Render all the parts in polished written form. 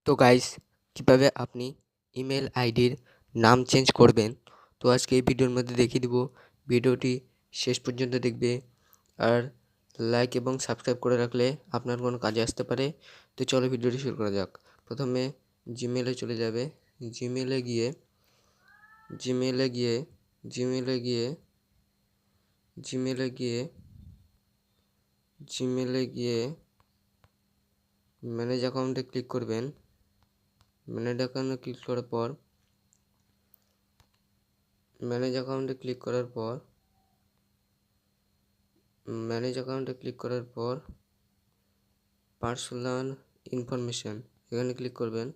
তো গাইস, কিভাবে আপনি ইমেল আইডির নাম চেঞ্জ করবেন, তো আজকে এই ভিডিওর মধ্যে দেখিয়ে দিব। ভিডিওটি শেষ পর্যন্ত দেখবে আর লাইক এবং সাবস্ক্রাইব করে রাখলে আপনার কোনো কাজে আসতে পারে। তো চলো ভিডিওটি শুরু করা যাক। প্রথমে জিমেলে চলে যাবে। জিমেলে গিয়ে জিমেলে গিয়ে জিমেলে গিয়ে জিমেলে গিয়ে জিমেলে গিয়ে ম্যানেজ অ্যাকাউন্টে ক্লিক করবেন। ম্যানেজ অ্যাকাউন্টে ক্লিক করার পর ম্যানেজ অ্যাকাউন্টে ক্লিক করার পর ম্যানেজ অ্যাকাউন্টে ক্লিক করার পর পার্সোনাল ইনফরমেশন এখানে ক্লিক করবেন।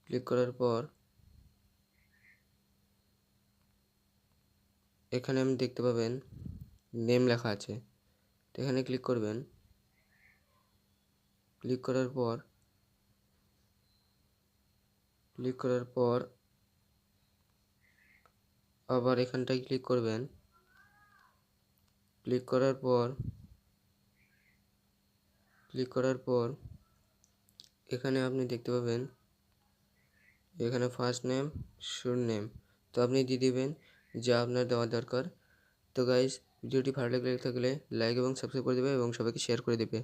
ক্লিক করার পর এখানে আপনি দেখতে পাবেন নেম লেখা আছে, তো এখানে ক্লিক করবেন। ক্লিক করার পর আবার এখানটায় ক্লিক করবেন। ক্লিক করার পর এখানে আপনি দেখতে পাবেন এখানে ফার্স্ট নেম শুর নেম, তো আপনি দিয়ে দিবেন যা আপনার দেওয়া দরকার। তো গাইস, ভিডিওটি ভালো লাগলে থাকলে লাইক এবং সাবস্ক্রাইব করে দেবে এবং সবাইকে শেয়ার করে দেবে।